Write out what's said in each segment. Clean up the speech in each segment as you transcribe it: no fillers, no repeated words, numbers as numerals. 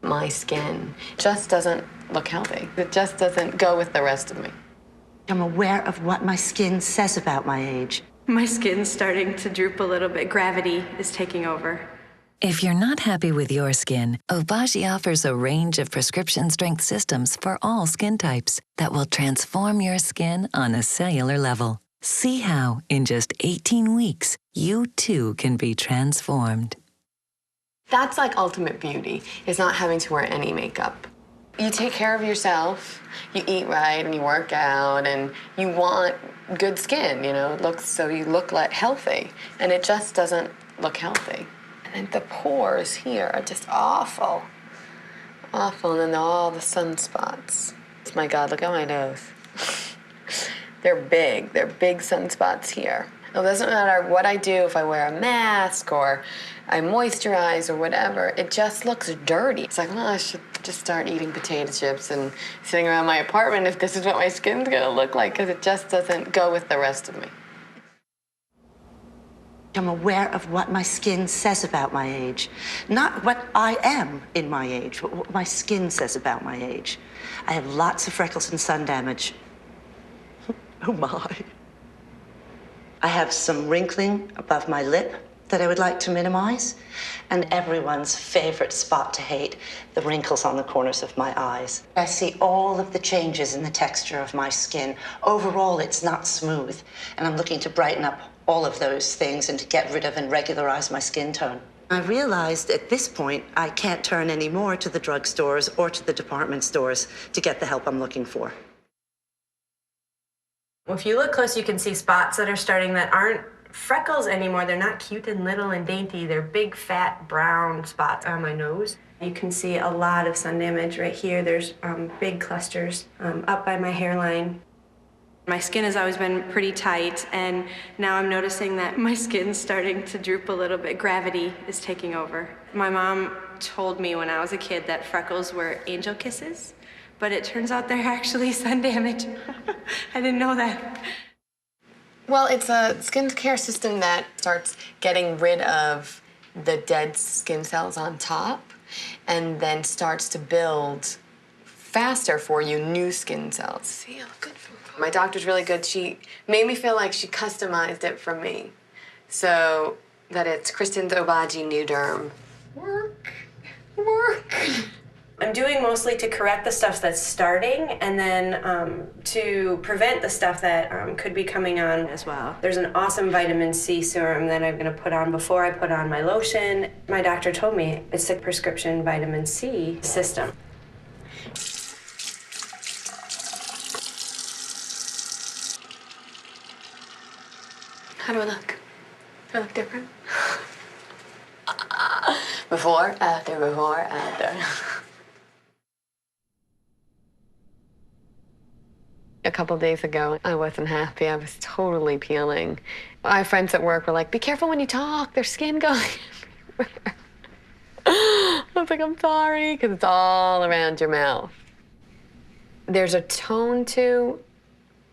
My skin just doesn't look healthy. It just doesn't go with the rest of me. I'm aware of what my skin says about my age. My skin's starting to droop a little bit. Gravity is taking over. If you're not happy with your skin, Obagi offers a range of prescription-strength systems for all skin types that will transform your skin on a cellular level. See how, in just 18 weeks, you too can be transformed. That's like ultimate beauty, is not having to wear any makeup. You take care of yourself, you eat right, and you work out, and you want good skin, you know, so you look like healthy, and it just doesn't look healthy. And then the pores here are just awful. Awful, and then all the sunspots. My God, look at my nose. They're big sunspots here. It doesn't matter what I do, if I wear a mask or I moisturize or whatever, it just looks dirty. It's like, well, I should just start eating potato chips and sitting around my apartment if this is what my skin's gonna look like, because it just doesn't go with the rest of me. I'm aware of what my skin says about my age. Not what I am in my age, but what my skin says about my age. I have lots of freckles and sun damage. Oh my. I have some wrinkling above my lip that I would like to minimize, and everyone's favorite spot to hate, the wrinkles on the corners of my eyes. I see all of the changes in the texture of my skin. Overall, it's not smooth, and I'm looking to brighten up all of those things and to get rid of and regularize my skin tone. I realized at this point I can't turn anymore to the drugstores or to the department stores to get the help I'm looking for. Well, if you look close, you can see spots that are starting that aren't freckles anymore. They're not cute and little and dainty. They're big, fat, brown spots on my nose. You can see a lot of sun damage right here. There's big clusters up by my hairline. My skin has always been pretty tight, and now I'm noticing that my skin's starting to droop a little bit. Gravity is taking over. My mom told me when I was a kid that freckles were angel kisses, but it turns out they're actually sun damage. I didn't know that. Well, it's a skincare system that starts getting rid of the dead skin cells on top and then starts to build faster for you new skin cells. See, I look good for me. My doctor's really good. She made me feel like she customized it for me. So that it's Kristen's Obagi New Derm. Work. I'm doing mostly to correct the stuff that's starting and then to prevent the stuff that could be coming on as well. There's an awesome vitamin C serum that I'm gonna put on before I put on my lotion. My doctor told me it's a prescription vitamin C system. How do I look? Do I look different? Before, after. A couple days ago, I wasn't happy. I was totally peeling. My friends at work were like, be careful when you talk. There's skin going everywhere. I was like, I'm sorry, because it's all around your mouth. There's a tone to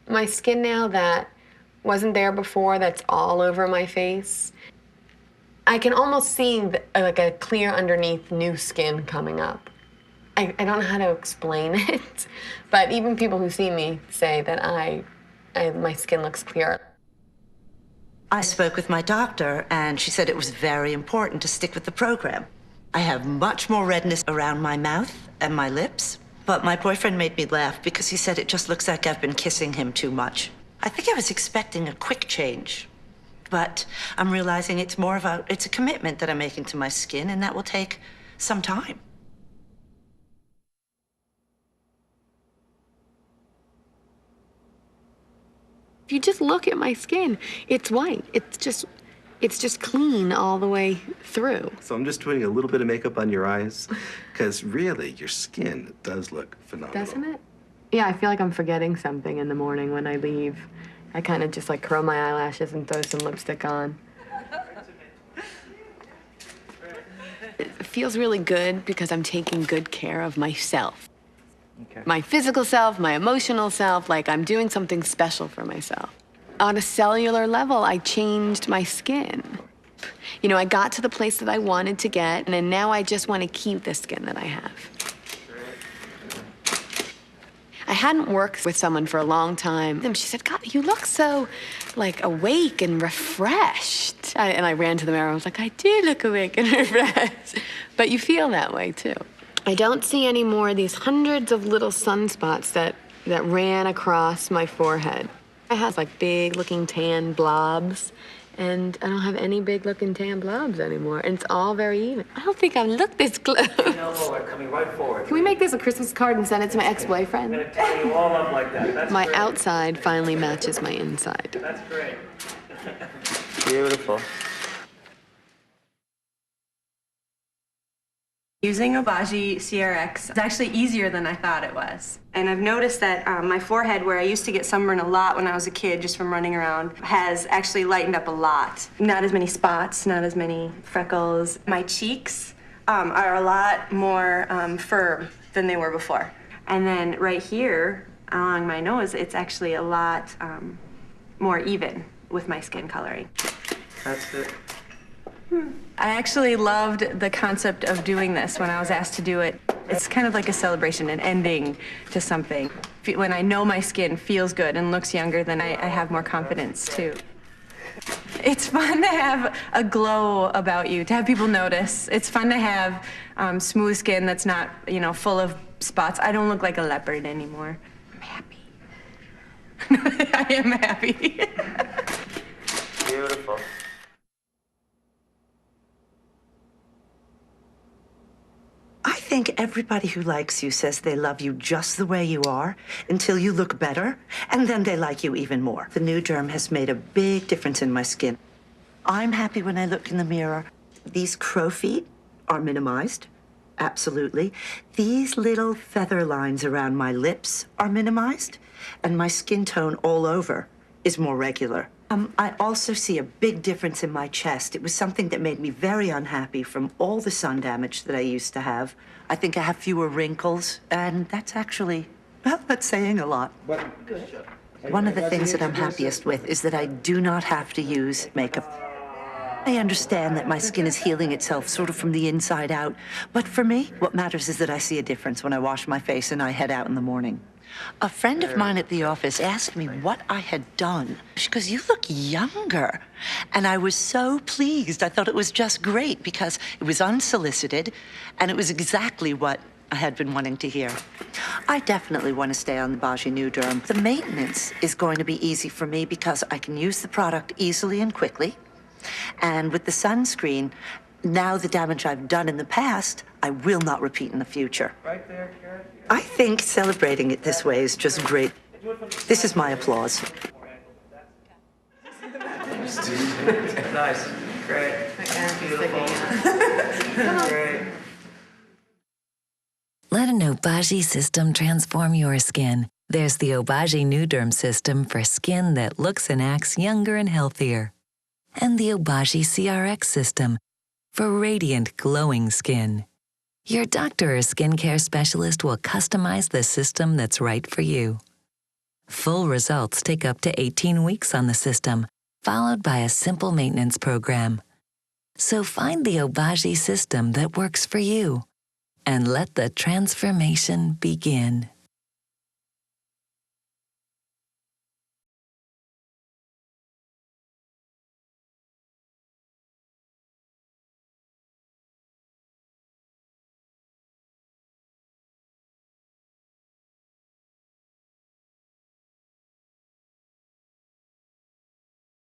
my skin now that wasn't there before, that's all over my face. I can almost see like a clear underneath new skin coming up. I don't know how to explain it, but even people who see me say that my skin looks clearer. I spoke with my doctor, and she said it was very important to stick with the program. I have much more redness around my mouth and my lips, but my boyfriend made me laugh because he said it just looks like I've been kissing him too much. I think I was expecting a quick change, but I'm realizing it's a commitment that I'm making to my skin, and that will take some time. If you just look at my skin, it's white. It's just clean all the way through. So I'm just putting a little bit of makeup on your eyes, because really, your skin does look phenomenal. Doesn't it? Yeah, I feel like I'm forgetting something in the morning when I leave. I kind of just like curl my eyelashes and throw some lipstick on. It feels really good because I'm taking good care of myself. Okay. My physical self, my emotional self, like I'm doing something special for myself. On a cellular level, I changed my skin. You know, I got to the place that I wanted to get, and then now I just want to keep the skin that I have. I hadn't worked with someone for a long time, and she said, God, you look so, like, awake and refreshed. And I ran to the mirror, I was like, I do look awake and refreshed. But you feel that way, too. I don't see any more of these hundreds of little sunspots that ran across my forehead. I have, like, big-looking tan blobs, and I don't have any big-looking tan blobs anymore, and it's all very even. I don't think I've looked this close. No more, coming right forward. Can we make this a Christmas card and send it to my ex-boyfriend? I'm gonna tie you all up like that. That's My great. outside finally matches my inside. That's great. Beautiful. Using Obagi CRX is actually easier than I thought it was. And I've noticed that my forehead, where I used to get sunburn a lot when I was a kid just from running around, has actually lightened up a lot. Not as many spots, not as many freckles. My cheeks are a lot more firm than they were before. And then right here along my nose, it's actually a lot more even with my skin coloring. That's it. I actually loved the concept of doing this when I was asked to do it. It's kind of like a celebration, an ending to something. When I know my skin feels good and looks younger, then I have more confidence, too. It's fun to have a glow about you, to have people notice. It's fun to have smooth skin that's not, you know, full of spots. I don't look like a leopard anymore. I'm happy. I am happy. Beautiful. I think everybody who likes you says they love you just the way you are until you look better, and then they like you even more. The new derm has made a big difference in my skin. I'm happy when I look in the mirror. These crow feet are minimized, absolutely. These little feather lines around my lips are minimized, and my skin tone all over is more regular. I also see a big difference in my chest. It was something that made me very unhappy from all the sun damage that I used to have. I think I have fewer wrinkles, and that's actually, well, that's saying a lot. One of the things that I'm happiest with is that I do not have to use makeup. I understand that my skin is healing itself sort of from the inside out, but for me, what matters is that I see a difference when I wash my face and I head out in the morning. A friend of mine at the office asked me what I had done. She goes, you look younger. And I was so pleased. I thought it was just great because it was unsolicited and it was exactly what I had been wanting to hear. I definitely want to stay on the Obagi New Derm. The maintenance is going to be easy for me because I can use the product easily and quickly. And with the sunscreen, now the damage I've done in the past, I will not repeat in the future. Right there, Karen. I think celebrating it this way is just great. This is my applause. Nice. Great. Beautiful. Great. Let an Obagi system transform your skin. There's the Obagi New Derm system for skin that looks and acts younger and healthier. And the Obagi CRX system for radiant, glowing skin. Your doctor or skincare specialist will customize the system that's right for you. Full results take up to 18 weeks on the system, followed by a simple maintenance program. So find the Obagi system that works for you and let the transformation begin.